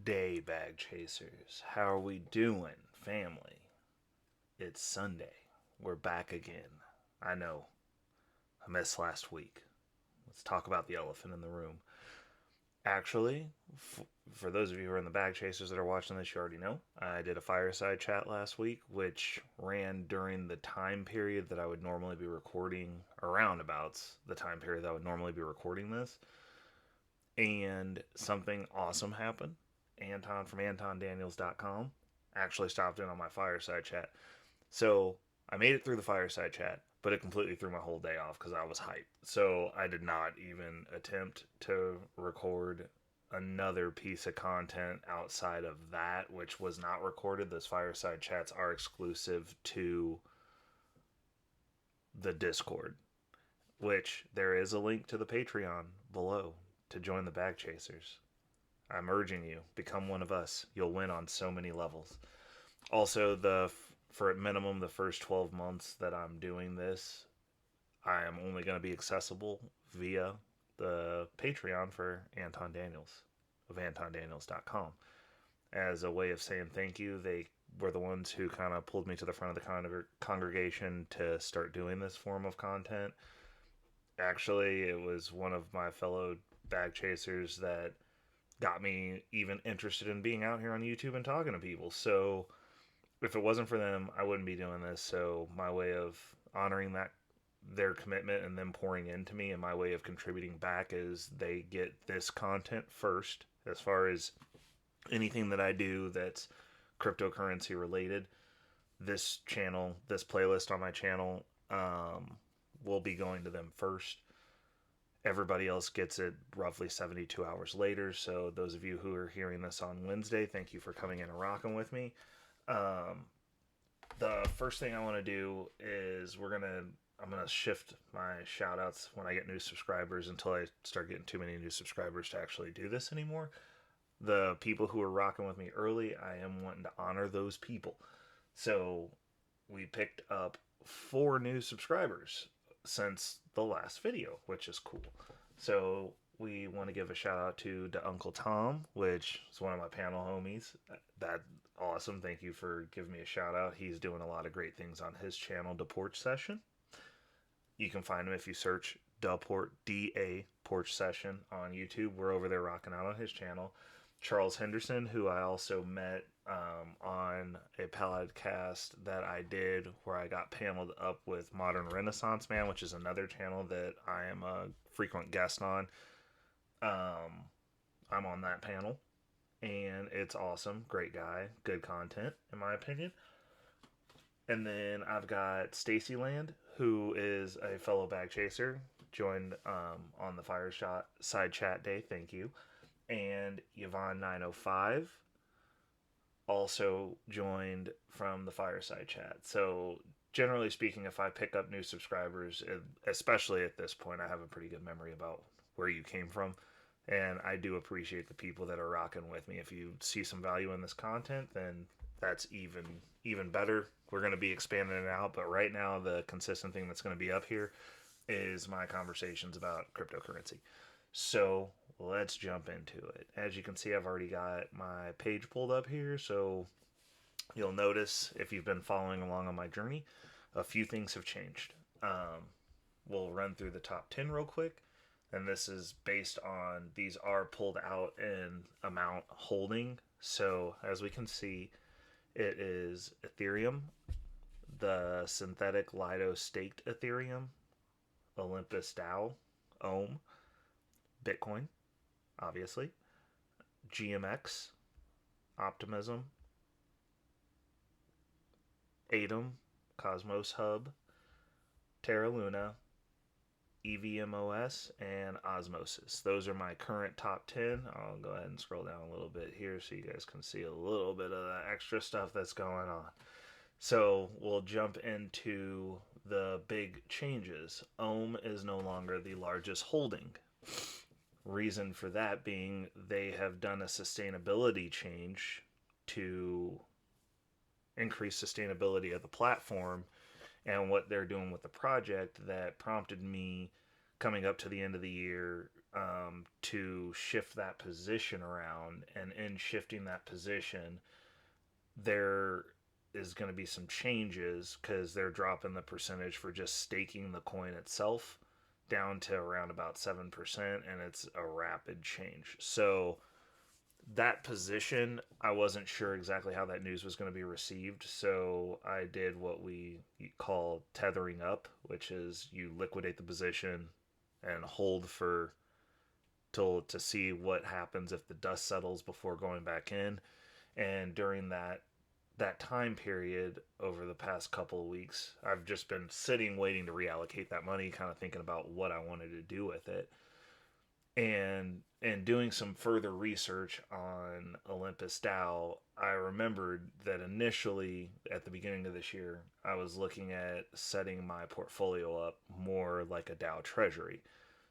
Good day, bag chasers. How are we doing, family? It's Sunday. We're back again. I know, I missed last week. Let's talk about the elephant in the room. Actually, for those of you who are in the bag chasers that are watching this, you already know. I did a fireside chat last week, which ran during the time period that I would normally be recording, around about the time period that I would normally be recording this. And something awesome happened. Anton from AntonDaniels.com actually stopped in on my fireside chat. So I made it through the fireside chat, but it completely threw my whole day off because I was hyped. So I did not even attempt to record another piece of content outside of that, which was not recorded. Those fireside chats are exclusive to the Discord, which there is a link to the Patreon below to join the Bag Chasers. I'm urging you, become one of us. You'll win on so many levels. Also, for at minimum the first 12 months that I'm doing this, I am only going to be accessible via the Patreon for Anton Daniels of AntonDaniels.com. As a way of saying thank you, they were the ones who kind of pulled me to the front of the congregation to start doing this form of content. Actually, it was one of my fellow bag chasers that got me even interested in being out here on YouTube and talking to people. So if it wasn't for them, I wouldn't be doing this. So my way of honoring that their commitment and them pouring into me, and my way of contributing back, is they get this content first. As far as anything that I do that's cryptocurrency related, this channel, this playlist on my channel, will be going to them first. Everybody else gets it roughly 72 hours later. So those of you who are hearing this on Wednesday, thank you for coming in and rocking with me. The first thing I want to do is I'm gonna shift my shout outs when I get new subscribers until I start getting too many new subscribers to actually do this anymore. The people who are rocking with me early, I am wanting to honor those people. So we picked up 4 new subscribers since the last video, which is cool. So we want to give a shout out to Uncle Tom, which is one of my panel homies. That awesome. Thank you for giving me a shout out. He's doing a lot of great things on his channel, Da Porch Session. You can find him if you search DA Porch Session on YouTube. We're over there rocking out on his channel. Charles Henderson, who I also met on a podcast that I did where I got paneled up with Modern Renaissance Man, which is another channel that I am a frequent guest on. I'm on that panel, and it's awesome. Great guy. Good content, in my opinion. And then I've got Stacy Land, who is a fellow bag chaser, joined on the Fireside Chat Day. Thank you. And Yvonne905 also joined from the Fireside Chat. So generally speaking, if I pick up new subscribers, especially at this point, I have a pretty good memory about where you came from. And I do appreciate the people that are rocking with me. If you see some value in this content, then that's even better. We're going to be expanding it out, but right now the consistent thing that's going to be up here is my conversations about cryptocurrency. So let's jump into it. As you can see, I've already got my page pulled up here, so you'll notice, if you've been following along on my journey, a few things have changed. We'll run through the top 10 real quick, and this is based on, these are pulled out in amount holding. So as we can see, it is Ethereum, the synthetic Lido staked Ethereum, Olympus DAO, Ohm, Bitcoin, obviously, GMX, Optimism, Atom, Cosmos Hub, Terra Luna, EVMOS, and Osmosis. Those are my current top 10. I'll go ahead and scroll down a little bit here so you guys can see a little bit of the extra stuff that's going on. So we'll jump into the big changes. Ohm is no longer the largest holding. Reason for that being, they have done a sustainability change to increase sustainability of the platform, and what they're doing with the project that prompted me, coming up to the end of the year, to shift that position around. And in shifting that position, there is going to be some changes because they're dropping the percentage for just staking the coin itself down to around about 7%, and it's a rapid change. So that position, I wasn't sure exactly how that news was going to be received, so I did what we call tethering up, which is you liquidate the position and hold for till to see what happens if the dust settles before going back in. And during that time period over the past couple of weeks, I've just been sitting waiting to reallocate that money, kind of thinking about what I wanted to do with it. And doing some further research on Olympus DAO, I remembered that initially at the beginning of this year, I was looking at setting my portfolio up more like a DAO treasury.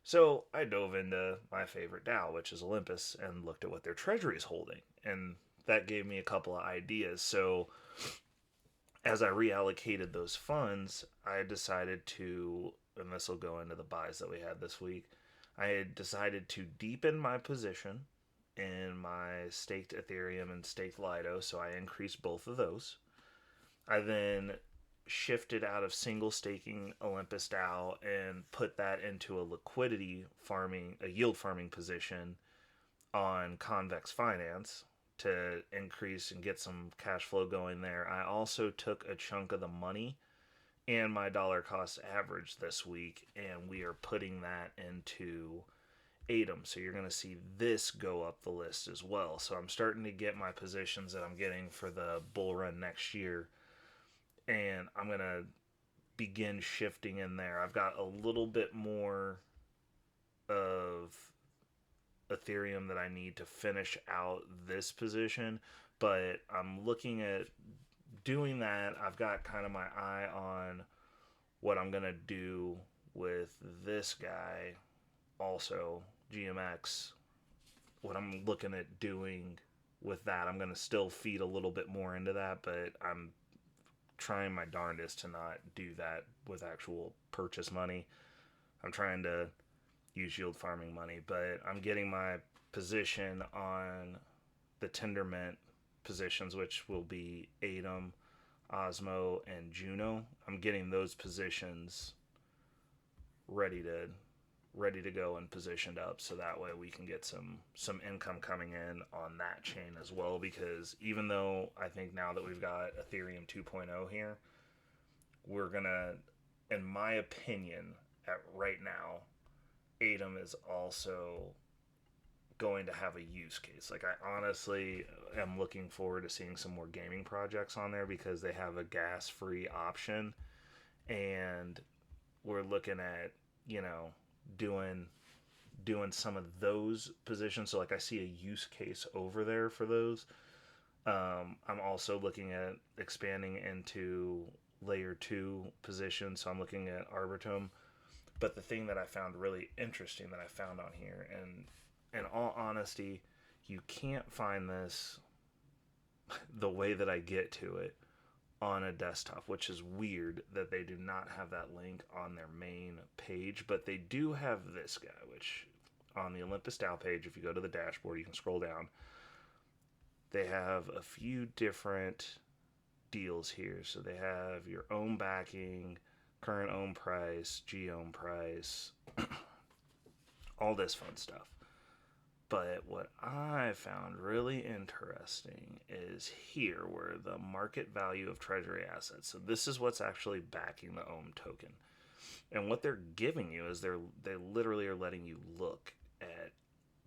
So I dove into my favorite DAO, which is Olympus, and looked at what their treasury is holding. And that gave me a couple of ideas. So as I reallocated those funds, I decided to, and this will go into the buys that we had this week, I had decided to deepen my position in my staked Ethereum and staked Lido, so I increased both of those. I then shifted out of single staking Olympus DAO and put that into a liquidity farming, a yield farming position on Convex Finance to increase and get some cash flow going there. I also took a chunk of the money and my dollar cost average this week, and we are putting that into Atom. So you're going to see this go up the list as well. So I'm starting to get my positions that I'm getting for the bull run next year, and I'm going to begin shifting in there. I've got a little bit more of Ethereum that I need to finish out this position, but I'm looking at doing that. I've got kind of my eye on what I'm going to do with this guy also, GMX. What I'm looking at doing with that, I'm going to still feed a little bit more into that, but I'm trying my darndest to not do that with actual purchase money. I'm trying to use yield farming money, but I'm getting my position on the Tendermint positions, which will be Atom, Osmo, and Juno. I'm getting those positions ready to go and positioned up, so that way we can get some income coming in on that chain as well, because even though I think now that we've got Ethereum 2.0 here, we're gonna, in my opinion, at right now, Atom is also going to have a use case. Like, I honestly am looking forward to seeing some more gaming projects on there because they have a gas-free option, and we're looking at, doing some of those positions. So like I see a use case over there for those. I'm also looking at expanding into layer 2 positions, so I'm looking at Arbitrum. But the thing that I found really interesting that I found on here, and in all honesty, you can't find this the way that I get to it on a desktop, which is weird that they do not have that link on their main page, but they do have this guy, which on the Olympus DAO page, if you go to the dashboard, you can scroll down. They have a few different deals here. So they have your own backing, current own price, G-own price, all this fun stuff. But what I found really interesting is here, where the market value of treasury assets. So this is what's actually backing the OHM token. And what they're giving you is they literally are letting you look at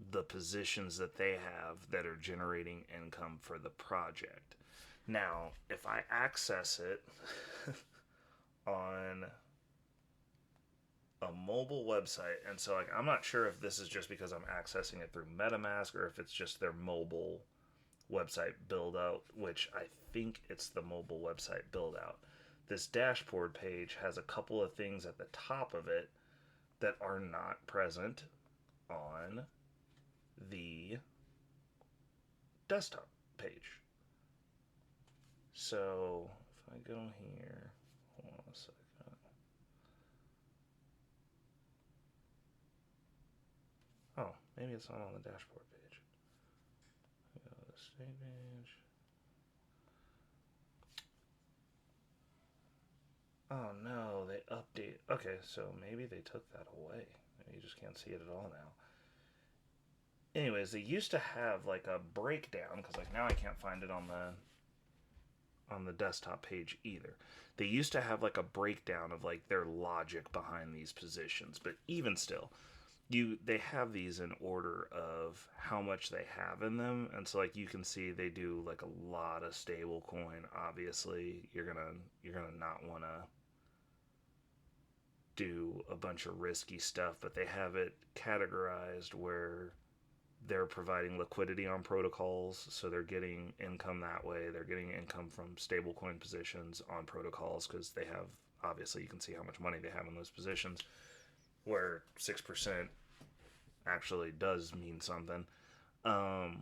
the positions that they have that are generating income for the project. Now, if I access it on a mobile website, and so like I'm not sure if this is just because I'm accessing it through MetaMask or if it's just their mobile website build out, which I think it's the mobile website build out. This dashboard page has a couple of things at the top of it that are not present on the desktop page. So if I go here, hold on a second. Maybe it's not on the dashboard page. The state page. Oh no, they update. Okay, so maybe they took that away. Maybe you just can't see it at all now. Anyways, they used to have like a breakdown, because like now I can't find it on the desktop page either. They used to have like a breakdown of like their logic behind these positions, but even still, they have these in order of how much they have in them, and so like you can see they do like a lot of stable coin. Obviously, you're gonna not want to do a bunch of risky stuff, but they have it categorized where they're providing liquidity on protocols, so they're getting income that way. They're getting income from stablecoin positions on protocols because they have, obviously you can see how much money they have in those positions, where 6% actually does mean something. And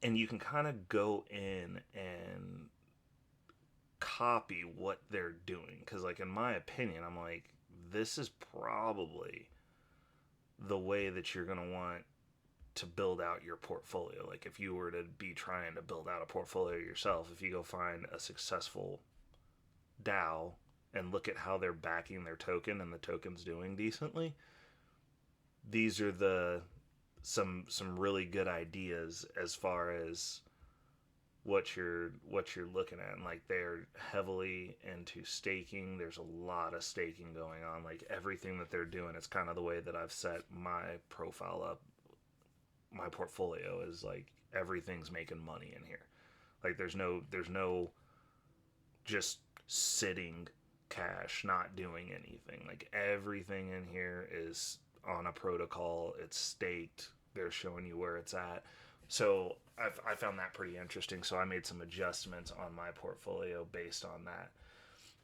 you can kind of go in and copy what they're doing, because like in my opinion, I'm like, this is probably the way that you're going to want to build out your portfolio. Like if you were to be trying to build out a portfolio yourself, if you go find a successful DAO and look at how they're backing their token and the token's doing decently, these are some really good ideas as far as what you're looking at. And like they're heavily into staking. There's a lot of staking going on. Like everything that they're doing, it's kind of the way that I've set my profile up. My portfolio is like everything's making money in here. Like there's no just sitting cash not doing anything. Like everything in here is on a protocol. It's staked. They're showing you where it's at. So I found that pretty interesting. So I made some adjustments on my portfolio based on that.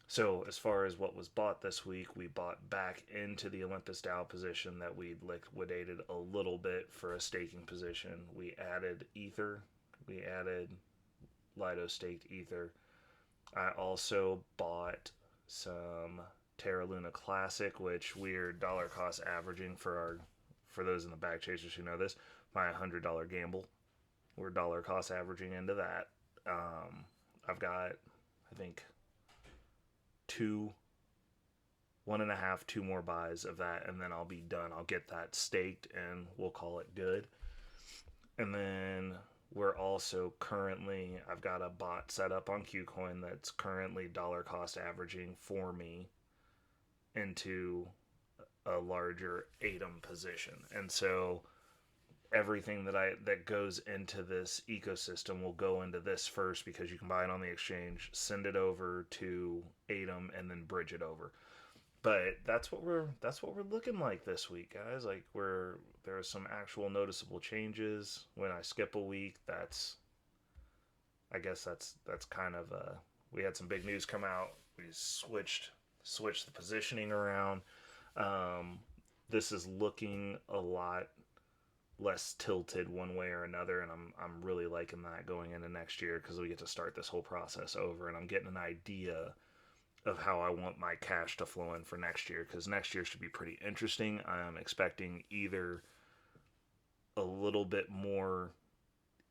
So as far as what was bought this week, we bought back into the Olympus DAO position that we'd liquidated a little bit for a staking position. We added Ether. We added Lido staked Ether. I also bought some Terra Luna Classic, which we're dollar cost averaging for those in the back chasers who know this, my $100 gamble. We're dollar cost averaging into that. I've got, I think, two more buys of that, and then I'll be done. I'll get that staked and we'll call it good. And then we're also currently, I've got a bot set up on Qcoin that's currently dollar cost averaging for me into a larger ATOM position. And so everything that goes into this ecosystem will go into this first, because you can buy it on the exchange, send it over to ATOM, and then bridge it over. But that's what we're looking like this week, guys. Like there are some actual noticeable changes. When I skip a week, I guess that's kind of we had some big news come out. We switched the positioning around. This is looking a lot less tilted one way or another, and I'm really liking that going into next year, because we get to start this whole process over, and I'm getting an idea of how I want my cash to flow in for next year, because next year should be pretty interesting. I'm expecting either a little bit more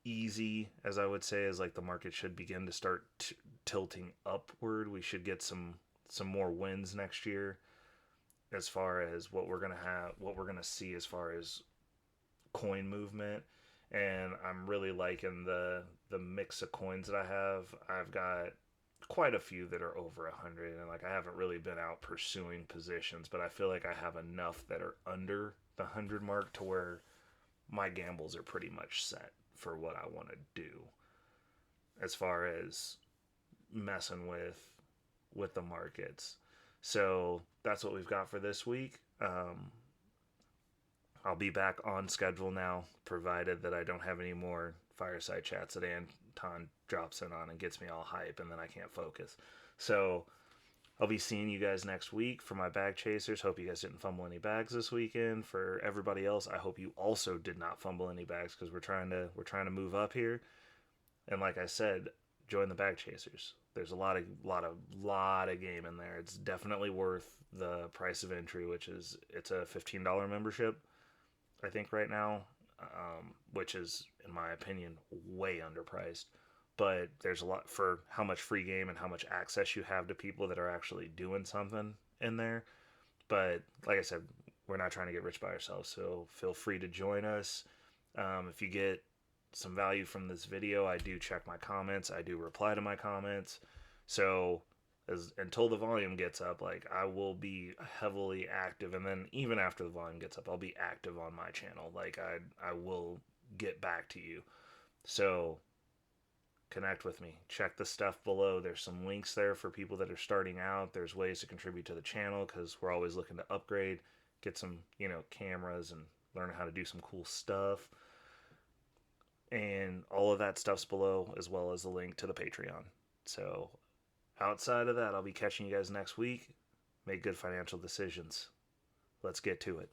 easy, as I would say, as like the market should begin to start tilting upward. We should get some more wins next year as far as what we're gonna see as far as coin movement. And I'm really liking the mix of coins that I have. I've got quite a few that are over 100, and like I haven't really been out pursuing positions, but I feel like I have enough that are under the 100 mark to where my gambles are pretty much set for what I want to do as far as messing with the markets. So that's what we've got for this week. I'll be back on schedule now, provided that I don't have any more fireside chats that Anton drops in on and gets me all hype, and then I can't focus. So I'll be seeing you guys next week for my bag chasers. Hope you guys didn't fumble any bags this weekend. For everybody else, I hope you also did not fumble any bags, because we're trying to move up here. And like I said, join the bag chasers. There's a lot of game in there. It's definitely worth the price of entry, which is it's a $15 membership. I think right now, which is in my opinion way underpriced. But there's a lot for how much free game and how much access you have to people that are actually doing something in there. But like I said, we're not trying to get rich by ourselves, so feel free to join us. If you get some value from this video, I do check my comments. I do reply to my comments. So as until the volume gets up, like I will be heavily active, and then even after the volume gets up, I'll be active on my channel. Like I will get back to you. So connect with me. Check the stuff below. There's some links there for people that are starting out. There's ways to contribute to the channel because we're always looking to upgrade, get some, cameras and learn how to do some cool stuff. And all of that stuff's below, as well as the link to the Patreon. So outside of that, I'll be catching you guys next week. Make good financial decisions. Let's get to it.